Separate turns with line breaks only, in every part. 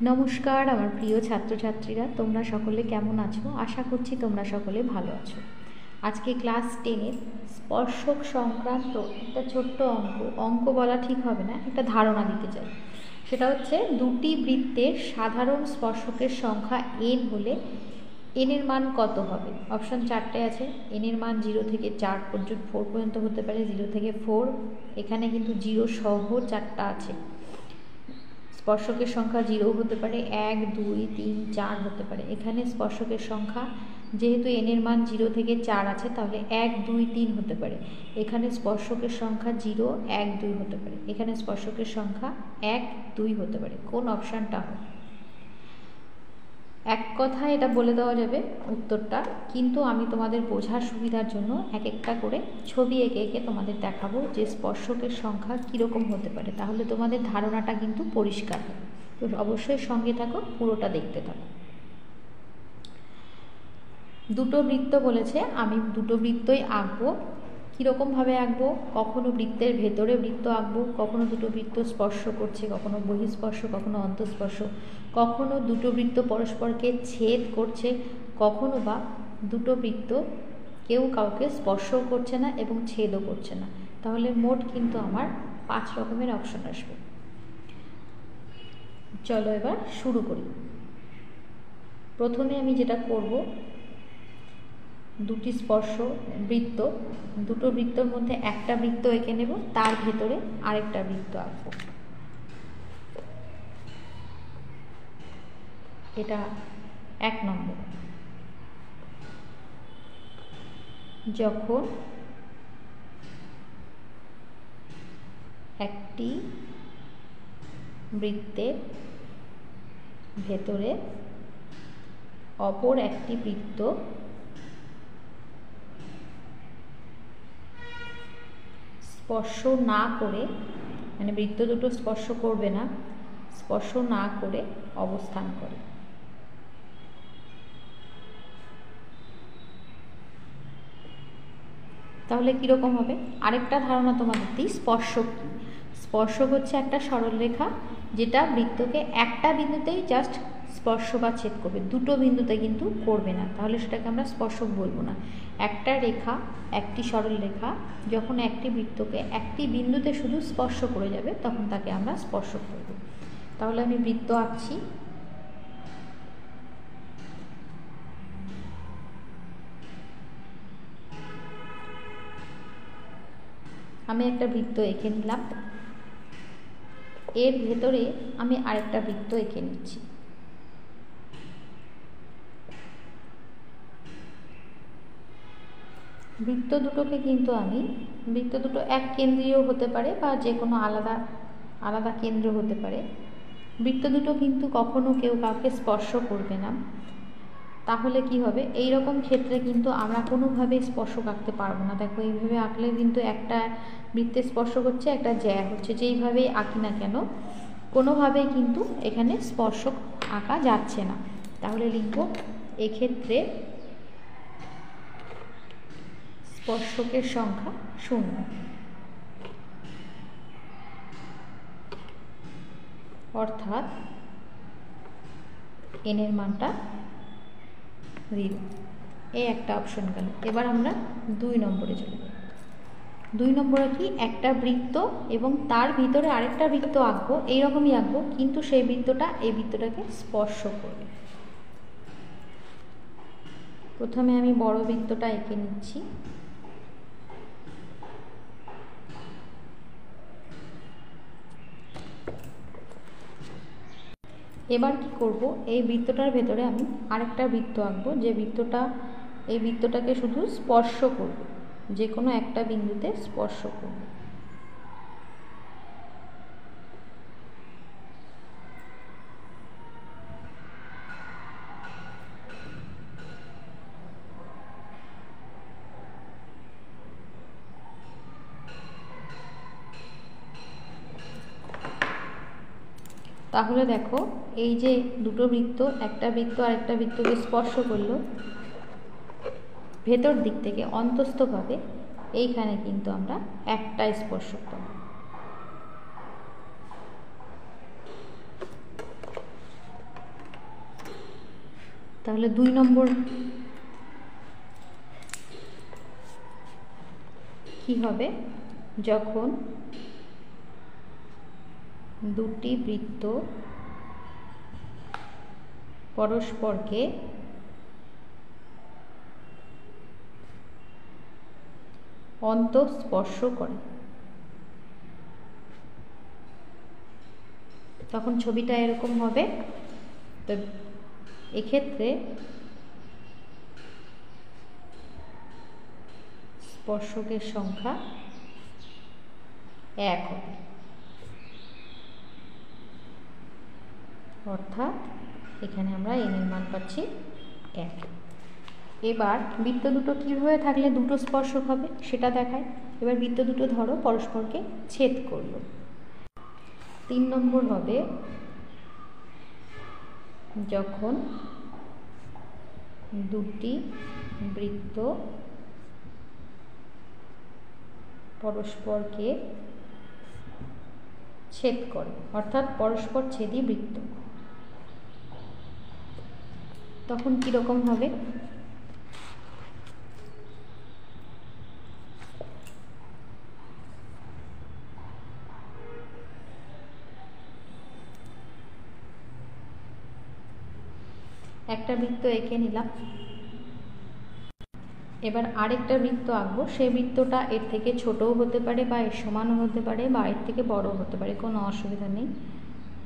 নমস্কার আমার প্রিয় ছাত্রছাত্রীরা, তোমরা সকলে কেমন আছো? আশা করছি তোমরা সকলে ভালো আছো। আজকে ক্লাস 10-এর স্পর্শক সংক্রান্ত একটা ছোট্ট অঙ্ক বলা ঠিক হবে না, একটা ধারণা দিতে চাই। সেটা হচ্ছে দুটি বৃত্তের সাধারণ স্পর্শকের সংখ্যা n হলে n এর মান কত হবে। অপশান 4টে আছে। n এর মান 0 থেকে 4 পর্যন্ত হতে পারে, 0 থেকে 4। এখানে কিন্তু 0 সহ 4টা আছে। স্পর্শকের সংখ্যা 0 হতে পারে, 1, 2, 3, 4 হতে পারে। এখানে স্পর্শকের সংখ্যা যেহেতু n এর মান 0 থেকে 4 আছে, তাহলে 1, 2, 3 হতে পারে। এখানে স্পর্শকের সংখ্যা 0, 1, 2 হতে পারে। এখানে স্পর্শকের সংখ্যা 1, 2 হতে পারে। কোন অপশানটা হবে? এক কথায় এটা বলে দেওয়া যাবে উত্তরটা, কিন্তু আমি তোমাদের বোঝার সুবিধার জন্য এক একটা করে ছবি এঁকে এঁকে তোমাদের দেখাবো যে স্পর্শকের সংখ্যা কীরকম হতে পারে, তাহলে তোমাদের ধারণাটা কিন্তু পরিষ্কার হবে। তো অবশ্যই সঙ্গে থাকো, পুরোটা দেখতে থাকো। দুটো বৃত্ত বলেছে, আমি দুটো বৃত্তই আঁকবো। কীরকমভাবে আঁকবো? কখনো বৃত্তের ভেতরে বৃত্ত আঁকবো, কখনো দুটো বৃত্ত স্পর্শ করছে, কখনো বহিঃস্পর্শ, কখনো অন্তঃস্পর্শ, কখনো দুটো বৃত্ত পরস্পরকে ছেদ করছে, কখনো বা দুটো বৃত্ত কেউ কাউকে স্পর্শও করছে না এবং ছেদও করছে না। তাহলে মোট কিন্তু আমার 5 রকমের অপশন আসবে। চলো এবার শুরু করি। প্রথমে আমি যেটা করব, দুটি দুটো বৃত্তর মধ্যে একটা বৃত্ত এঁকে নেব, তার ভেতরে আরেকটা বৃত্ত আঁকবো। এটা 1 নম্বর। যখন একটি বৃত্তের ভেতরে অপর একটি বৃত্ত স্পর্শ না করে, মানে বৃত্ত দুটো স্পর্শ করবে না, স্পর্শ না করে অবস্থান করে। তাহলে কীরকম হবে? আরেকটা ধারণা তোমাদের দিই। স্পর্শক কী? স্পর্শক হচ্ছে একটা সরলরেখা যেটা বৃত্তকে একটা বিন্দুতেই জাস্ট স্পর্শ বা ছেদ করবে, দুটো বিন্দুতে কিন্তু করবে না, তাহলে সেটাকে আমরা স্পর্শক বলবো না। একটা রেখা, একটি সরল রেখা যখন একটি বৃত্তকে একটি বিন্দুতে শুধু স্পর্শ করে যাবে, তখন তাকে আমরা স্পর্শক বলবো। তাহলে আমি বৃত্ত আঁকছি। আমি একটা বৃত্ত এঁকে নিলাম, এর ভেতরে আমি আরেকটা বৃত্ত এঁকে নিচ্ছি। বৃত্ত দুটো এক কেন্দ্রীয় হতে পারে বা যে কোনো আলাদা আলাদা কেন্দ্র হতে পারে। বৃত্ত দুটো কিন্তু কখনো কেউ কাউকে স্পর্শ করবে না। তাহলে কি হবে? এই রকম ক্ষেত্রে কিন্তু আমরা কোনোভাবেই স্পর্শক আঁকতে পারবো না। দেখো, এইভাবে আঁকলে কিন্তু একটা বৃত্তে স্পর্শ করছে, একটা জ্যা হচ্ছে, যেইভাবেই আঁকি না কেন কোনোভাবেই কিন্তু এখানে স্পর্শক আঁকা যাচ্ছে না। তাহলে লিখব এক্ষেত্রে স্পর্শকের সংখ্যা 0, অর্থাৎ n এর মানটা 0। এই একটা অপশন গেল। এবার আমরা 2 নম্বরে চলে যাব। 2 নম্বরে কি? একটা বৃত্ত এবং তার ভিতরে আরেকটা বৃত্ত আঁকবো, এইরকমই আঁকবো, কিন্তু সেই বৃত্তটা এই বৃত্তটাকে স্পর্শ করবে। প্রথমে আমি বড় বৃত্তটা এঁকে নিচ্ছি। এবার কি করব? এই বৃত্তটার ভেতরে আমি আরেকটা বৃত্ত আঁকবো, যে বৃত্তটা এই বৃত্তটাকে শুধু স্পর্শ করবে, যে কোনো একটা বিন্দুতে স্পর্শ করবে। তাহলে দেখো, এই যে দুটো বৃত্ত, একটা বৃত্ত আরেকটা বৃত্তকে স্পর্শ করলো ভেতর দিক থেকে অন্তস্থভাবে, এইখানে কিন্তু আমরা একটাই স্পর্শক পাবো। তাহলে 2 নম্বর কি হবে, যখন দুটি বৃত্ত পরস্পরকে অন্তঃস্পর্শ করে। তখন ছবিটা এরকম হবে। তো এক্ষেত্রে স্পর্শকের সংখ্যা 1 হবে, অর্থাৎ এখানে আমরা n এর মান পাচ্ছি 1। এবার বৃত্ত দুটো কীভাবে থাকলে দুটো স্পর্শক হবে সেটা দেখায়। এবার বৃত্ত দুটো ধরো পরস্পরকে ছেদ করলো। 3 নম্বর হবে যখন দুটি বৃত্ত পরস্পরকে ছেদ করে, অর্থাৎ পরস্পর ছেদী বৃত্ত। তখন কীরকম হবে, একটা বৃত্ত এঁকে নিলাম। এবার আরেকটা বৃত্ত আঁকবো। সেই বৃত্তটা এর থেকে ছোটও হতে পারে বা এর সমানও হতে পারে বা এর থেকে বড়ও হতে পারে, কোনো অসুবিধা নেই।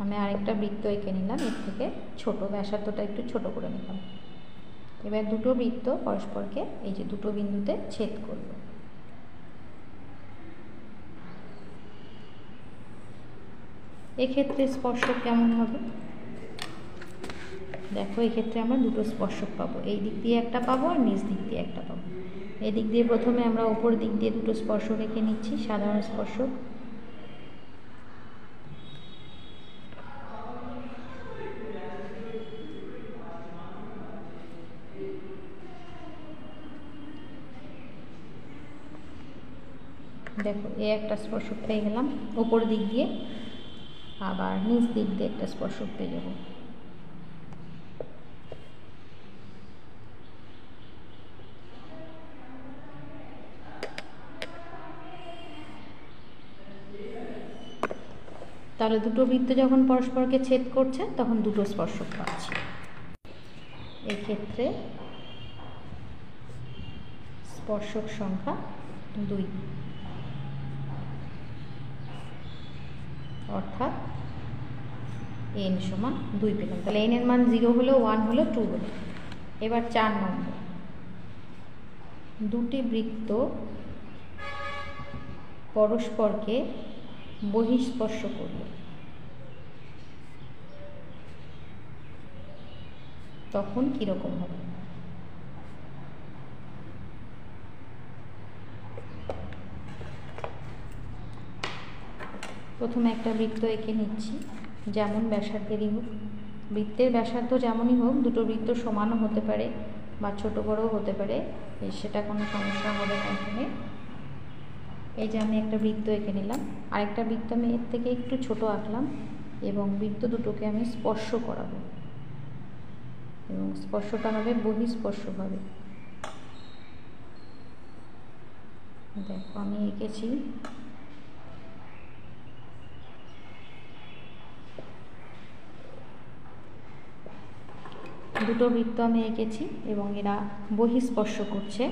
আমি আরেকটা বৃত্ত এঁকে নিলাম, এর থেকে ছোট, ব্যাসার্ধটা একটু ছোট করে নিলাম। এবার দুটো বৃত্ত পরস্পরকে এই যে দুটো বিন্দুতে ছেদ করলো। এক্ষেত্রে স্পর্শক কেমন হবে দেখো, এক্ষেত্রে আমরা দুটো স্পর্শক পাবো, এই দিক দিয়ে একটা পাবো আর নিচ দিক দিয়ে একটা পাবো। এই দিক দিয়ে প্রথমে আমরা ওপর দিক দিয়ে দুটো স্পর্শক এঁকে নিচ্ছি, সাধারণ স্পর্শক। দেখো এ একটা স্পর্শক পেয়ে গেলাম ওপর দিক দিয়ে, আবার নিচ দিক দিয়ে একটা স্পর্শক পেয়ে যাব। তাহলে দুটো বৃত্ত যখন পরস্পরকে ছেদ করছে তখন দুটো স্পর্শক পাচ্ছি। এক্ষেত্রে স্পর্শক সংখ্যা 2, অর্থাৎ n সমান 2 পেলাম। তাহলে n এর মান 0 হলো, 1 হলো, 2 হলো। এবার 4 নম্বর, দুটি বৃত্ত পরস্পরকে বহিঃস্পর্শ করল, তখন কীরকম হবে? প্রথমে একটা বৃত্ত এঁকে নিচ্ছি, যেমন ব্যাসার্ধেরই হোক। বৃত্তের ব্যাসার্ধ যেমনই হোক, দুটো বৃত্ত সমানও হতে পারে বা ছোট বড়ও হতে পারে, সেটা কোনো সমস্যা হবে না এখানে। এই যে আমি একটা বৃত্ত এঁকে নিলাম, আরেকটা বৃত্ত আমি এর থেকে একটু ছোট আঁকলাম এবং বৃত্ত দুটোকে আমি স্পর্শ করাবো এবং স্পর্শটা হবে বহিঃস্পর্শভাবে। দেখো আমি এঁকেছি, দুটো বৃত্ত আমি এঁকেছি এবং এরা বহিঃস্পর্শ করছে।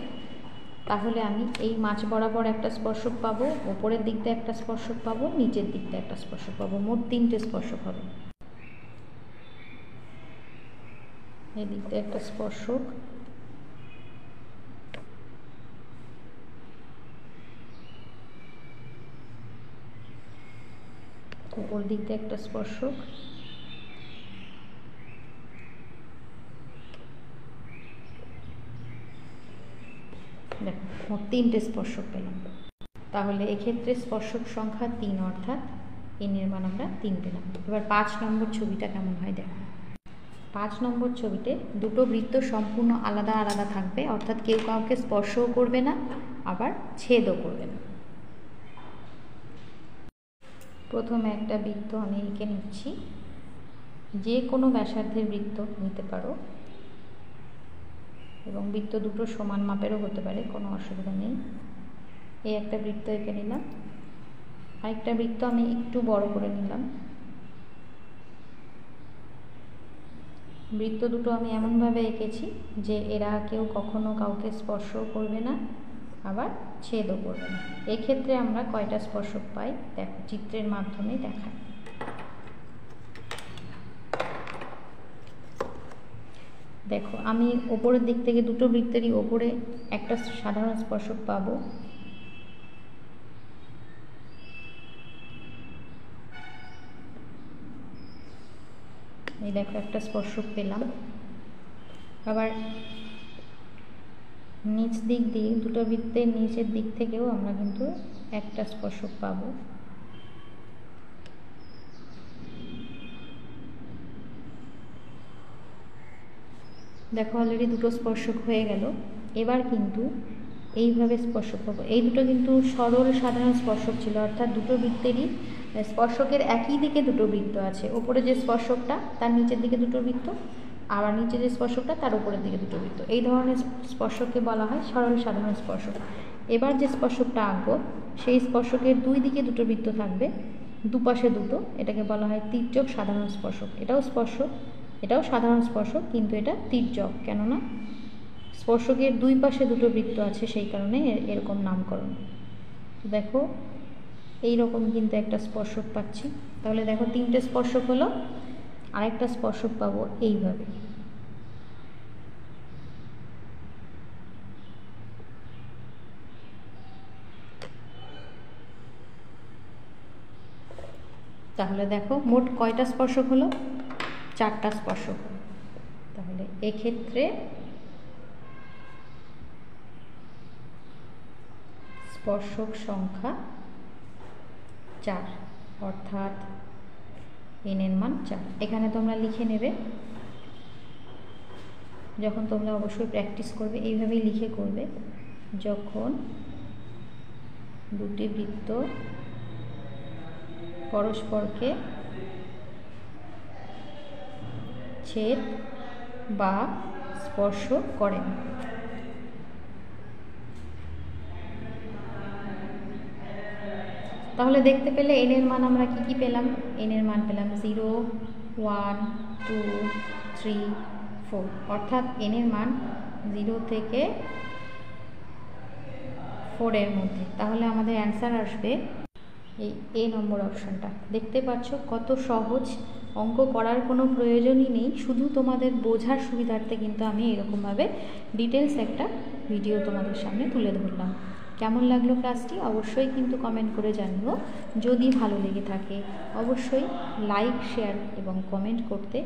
তাহলে আমি এই মাঝ বরাবর একটা স্পর্শক পাবো, ওপরের দিক দিয়ে একটা স্পর্শক পাবো, নিচের দিক দিয়ে একটা স্পর্শক পাবো, মোট 3টে স্পর্শক হবে। এই দিক দিয়ে একটা স্পর্শক, উপর দিক দিয়ে একটা স্পর্শক, দেখো মোট 3টে স্পর্শক পেলাম। তাহলে এক্ষেত্রে স্পর্শক সংখ্যা 3, অর্থাৎ n এর মান আমরা 3 পেলাম। এবার 5 নম্বর ছবিটা কেমন হয় দেখো। 5 নম্বর ছবিতে দুটো বৃত্ত সম্পূর্ণ আলাদা আলাদা থাকবে, অর্থাৎ কেউ কাউকে স্পর্শও করবে না আবার ছেদও করবে না। প্রথমে একটা বৃত্ত আমি এঁকে নিচ্ছি, যে কোনো ব্যাসার্ধের বৃত্ত নিতে পারো। এবং বৃত্ত দুটো সমান মাপেরও হতে পারে, কোনো অসুবিধা নেই। এই একটা বৃত্ত এঁকে নিলাম, আরেকটা বৃত্ত আমি একটু বড় করে নিলাম। বৃত্ত দুটো আমি এমনভাবে এঁকেছি যে এরা কেউ কখনো কাউকে স্পর্শ করবে না, আবার ছেদও করবে না। এক্ষেত্রে আমরা কয়টা স্পর্শক পাই দেখো, চিত্রের মাধ্যমে দেখাই। দেখো আমি ওপরের দিক থেকে দুটো বৃত্তেরই ওপরে একটা সাধারণ স্পর্শক পাবো। এই দেখো একটা স্পর্শক পেলাম। আবার নিচ দিক দিয়ে দুটো বৃত্তের নিচের দিক থেকেও আমরা কিন্তু একটা স্পর্শক পাবো। দেখো অলরেডি দুটো স্পর্শক হয়ে গেল। এবার কিন্তু এইভাবে স্পর্শক পাবো। এই দুটো কিন্তু সরল সাধারণ স্পর্শক ছিল, অর্থাৎ দুটো বৃত্তেরই স্পর্শকের একই দিকে দুটো বৃত্ত আছে। ওপরে যে স্পর্শকটা তার নিচের দিকে দুটো বৃত্ত, আবার নিচে যে স্পর্শকটা তার উপরের দিকে দুটো বৃত্ত। এই ধরনের স্পর্শককে বলা হয় সরল সাধারণ স্পর্শক। এবার যে স্পর্শকটা আঁকবো সেই স্পর্শকের দুই দিকে দুটো বৃত্ত থাকবে, দুপাশে দুটো, এটাকে বলা হয় তির্যক সাধারণ স্পর্শক। এটাও স্পর্শক, এটাও সাধারণ স্পর্শক, কিন্তু এটা তির্যক, কেননা স্পর্শকের দুই পাশে দুটো বৃত্ত আছে, সেই কারণে এরকম নামকরণ। দেখো এই রকম কিন্তু একটা স্পর্শক পাচ্ছি। তাহলে দেখো তিনটে স্পর্শক হলো, আরেকটা স্পর্শক পাবো এইভাবে। তাহলে দেখো মোট কয়টা স্পর্শক হলো? চারটা স্পর্শক। তাহলে এক্ষেত্রে স্পর্শক সংখ্যা 4, অর্থাৎ n এর মান 4। এখানে তোমরা লিখে নেবে, যখন তোমরা অবশ্যই প্র্যাকটিস করবে এইভাবেই লিখে করবে। যখন দুটি বৃত্ত পরস্পরকে ছেদ বা স্পর্শ করেন। তাহলে দেখতে পেলে n এর মান আমরা কি কি পেলাম? n এর মান পেলাম 0, 1, 2, 3, 4, অর্থাৎ n এর মান 0 থেকে 4 এর মধ্যে। তাহলে আমাদের অ্যান্সার আসবে এই এ নম্বর অপশনটা। দেখতে পাচ্ছ কত সহজ, অঙ্ক করার কোনো প্রয়োজনই নেই, শুধু তোমাদের বোঝার সুবিধার্থে কিন্তু আমি এরকমভাবে ডিটেলস একটা ভিডিও তোমাদের সামনে তুলে ধরলাম। কেমন লাগলো ক্লাসটি অবশ্যই কিন্তু কমেন্ট করে জানিও। যদি ভালো লেগে থাকে অবশ্যই লাইক, শেয়ার এবং কমেন্ট করতে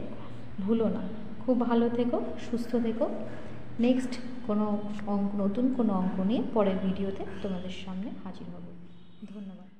ভুলো না। খুব ভালো থেকো, সুস্থ থেকো। নেক্সট কোনো নতুন কোনো অঙ্ক নিয়ে পরের ভিডিওতে তোমাদের সামনে হাজির হব। ধন্যবাদ।